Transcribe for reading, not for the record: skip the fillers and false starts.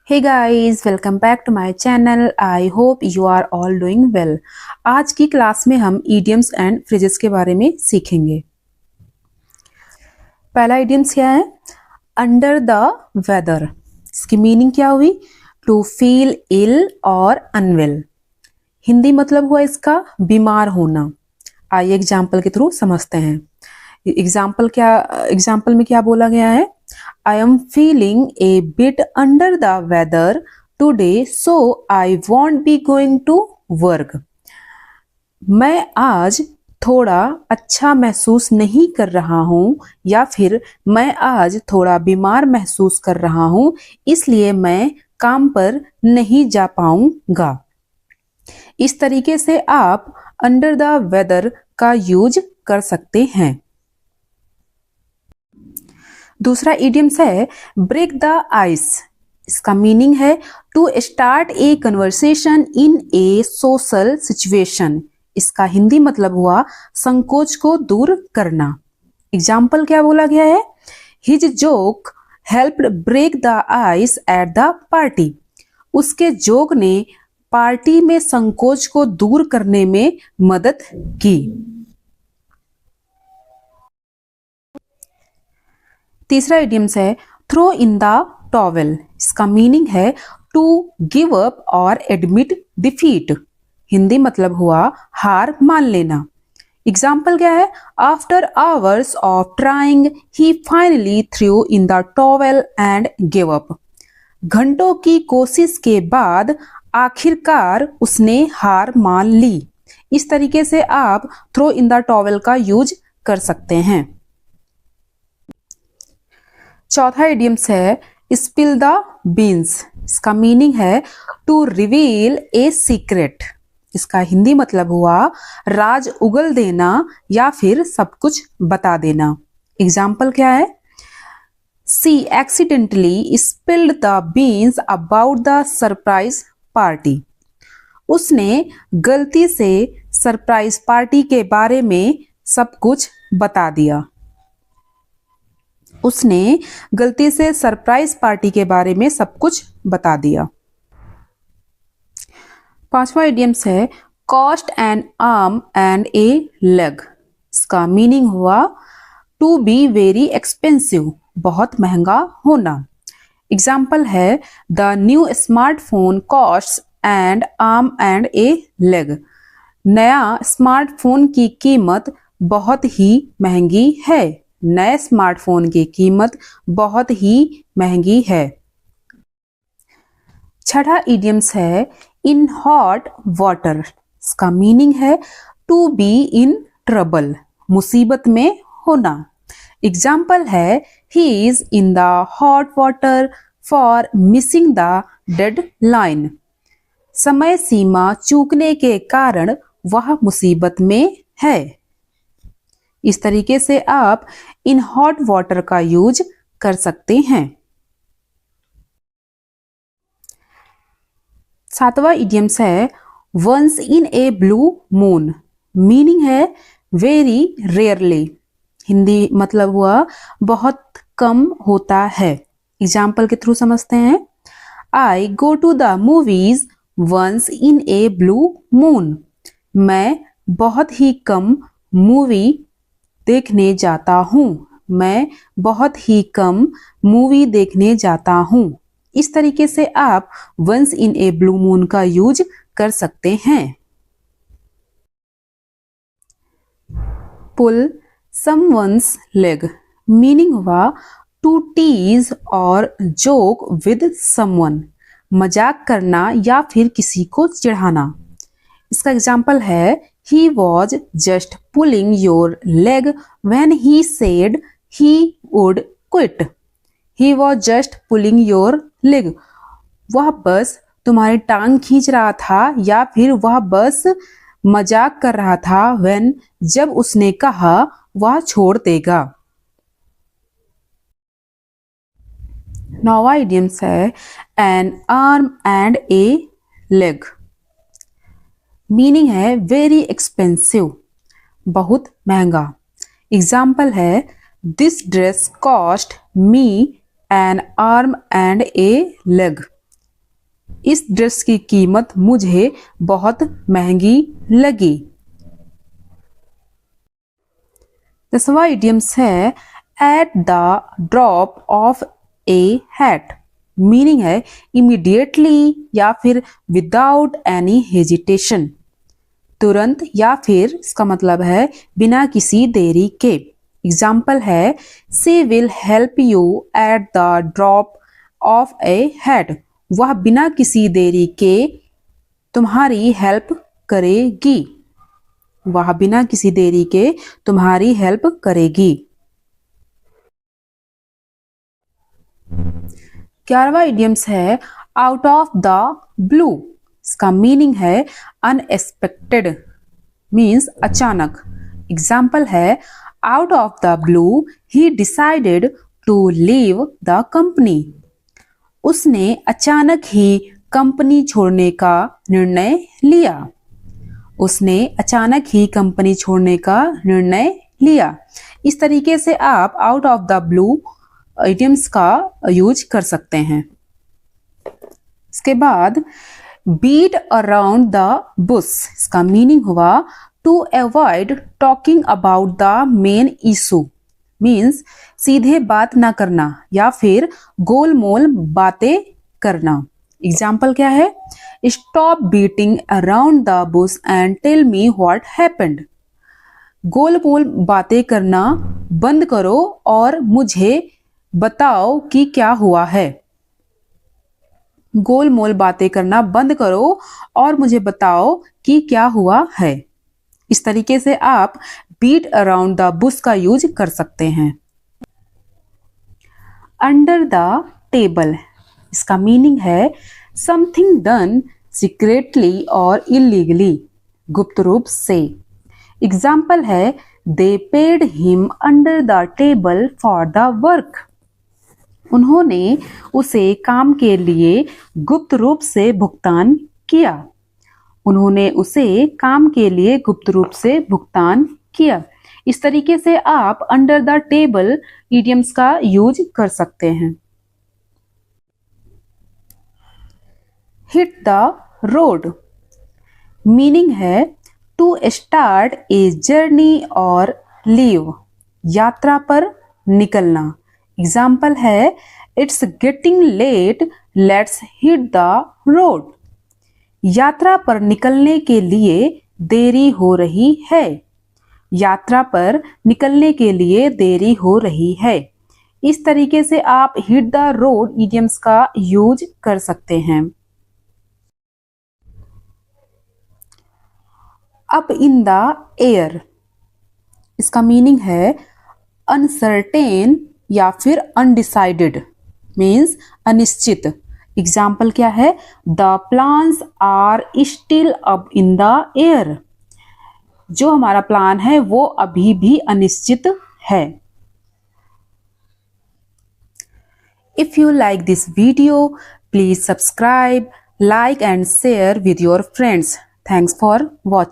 Hey guys, welcome back to my channel. I hope you are all doing well. आज की class में हम idioms and phrases के बारे में सीखेंगे। पहला idioms क्या है? Under the weather. इसकी मीनिंग क्या हुई? To feel ill or unwell. Hindi मतलब हुआ इसका बीमार होना। आइए एग्जाम्पल के थ्रू समझते हैं। एग्जाम्पल में क्या बोला गया है? I am feeling a bit under the weather today, so I won't be going to work. मैं आज थोड़ा अच्छा महसूस नहीं कर रहा हूँ या फिर मैं आज थोड़ा बीमार महसूस कर रहा हूँ, इसलिए मैं काम पर नहीं जा पाऊंगा। इस तरीके से आप अंडर द वेदर का यूज कर सकते हैं। दूसरा इडियम्स है ब्रेक द आइस। इसका मीनिंग है to start a conversation in a social situation. इसका हिंदी मतलब हुआ संकोच को दूर करना। एग्जाम्पल क्या बोला गया है? His joke helped break the ice at the party. उसके जोक ने पार्टी में संकोच को दूर करने में मदद की। तीसरा इडियम्स है थ्रो इन द टॉवेल। इसका मीनिंग है टू गिव अप और एडमिट डिफीट। हिंदी मतलब हुआ हार मान लेना। एग्जाम्पल क्या है? After hours of trying he finally through in the towel and give up. घंटों की कोशिश के बाद आखिरकार उसने हार मान ली। इस तरीके से आप थ्रो इन द टॉवेल का यूज कर सकते हैं। चौथा इडियम्स है स्पिल द बीन्स। इसका मीनिंग है टू रिवील ए सीक्रेट। इसका हिंदी मतलब हुआ राज उगल देना या फिर सब कुछ बता देना। एग्जाम्पल क्या है? She accidentally spilled the beans about the surprise party. उसने गलती से सरप्राइज पार्टी के बारे में सब कुछ बता दिया। उसने गलती से सरप्राइज पार्टी के बारे में सब कुछ बता दिया। पांचवा इडियम्स है cost N arm and A leg. इसका मीनिंग हुआ टू बी वेरी एक्सपेंसिव, बहुत महंगा होना। एग्जाम्पल है the new smartphone cost and arm and A leg. नया स्मार्टफोन की कीमत बहुत ही महंगी है। नए स्मार्टफोन की कीमत बहुत ही महंगी है। छठा इडियम्स है इन हॉट वाटर। इसका मीनिंग है टू बी इन ट्रबल, मुसीबत में होना। एग्जाम्पल है he is in the hot water for missing the dead line. समय सीमा चूकने के कारण वह मुसीबत में है। इस तरीके से आप इन हॉट वाटर का यूज कर सकते हैं। सातवां इडियम्स है once in a blue moon. Meaning है वेरी रेयरली। हिंदी मतलब हुआ बहुत कम होता है। एग्जाम्पल के थ्रू समझते हैं। I go to the movies once in a blue moon. मैं बहुत ही कम मूवी देखने जाता हूँ। मैं बहुत ही कम मूवी देखने जाता हूँ। इस तरीके से आप once in a blue moon का यूज कर सकते हैं। Pull someone's leg. मीनिंग हुआ टू टीज और जोक विद समवन। मजाक करना या फिर किसी को चिढ़ाना। इसका एग्जाम्पल है he was just pulling your leg when he said he would quit. He was just pulling your leg. वह बस तुम्हारी टांग खींच रहा था या फिर वह बस मजाक कर रहा था when जब उसने कहा वह छोड़ देगा। नौवां इडियम्स है an arm and a leg। Meaning है वेरी एक्सपेंसिव, बहुत महंगा। एग्जाम्पल है this dress cost me N arm and A leg. इस ड्रेस की कीमत मुझे बहुत महंगी लगी। 10वां इडियम्स है eight the drop of a hat. Meaning है इमीडिएटली या फिर विदाउट एनी हेजिटेशन, तुरंत या फिर इसका मतलब है बिना किसी देरी के। एग्जाम्पल है she will help you at the drop of a hat. वह बिना किसी देरी के तुम्हारी हेल्प करेगी। वह बिना किसी देरी के तुम्हारी हेल्प करेगी। 11वां इडियम्स है आउट ऑफ द ब्लू। इसका मीनिंग है अनएक्सपेक्टेड, मीन्स अचानक। एग्जाम्पल है आउट ऑफ द ब्लू ही decided to leave the company. उसने अचानक ही कंपनी छोड़ने का निर्णय लिया। उसने अचानक ही कंपनी छोड़ने का निर्णय लिया। इस तरीके से आप out of the blue idioms का यूज कर सकते हैं। इसके बाद बीट अराउंड द बुश। इसका मीनिंग हुआ to avoid talking about the main issue, means सीधे बात ना करना या फिर गोलमोल बातें करना। एग्जाम्पल क्या है? Stop beating around the bush and tell me what happened. गोलमोल बातें करना बंद करो और मुझे बताओ कि क्या हुआ है। गोलमोल बातें करना बंद करो और मुझे बताओ कि क्या हुआ है। इस तरीके से आप बीट अराउंड द बुश का यूज कर सकते हैं। Under the table. इसका मीनिंग है समथिंग डन सीक्रेटली और इलीगली, गुप्त रूप से। एग्जाम्पल है दे paid him under the table for the work. उन्होंने उसे काम के लिए गुप्त रूप से भुगतान किया। उन्होंने उसे काम के लिए गुप्त रूप से भुगतान किया। इस तरीके से आप अंडर द टेबल इडियम्स का यूज कर सकते हैं। Hit the road. मीनिंग है टू स्टार्ट ए जर्नी और लीव, यात्रा पर निकलना। एग्जाम्पल है it's getting late, let's hit the road. यात्रा पर निकलने के लिए देरी हो रही है। यात्रा पर निकलने के लिए देरी हो रही है। इस तरीके से आप हिट द रोड इडियम्स का यूज कर सकते हैं। Up in the air. इसका मीनिंग है अनसर्टेन या फिर अनडिसाइडेड, मीन्स अनिश्चित। एग्जाम्पल क्या है? The plans are still up in the air. जो हमारा प्लान है वो अभी भी अनिश्चित है। If you like this video, please subscribe, like and share with your friends. Thanks for watching.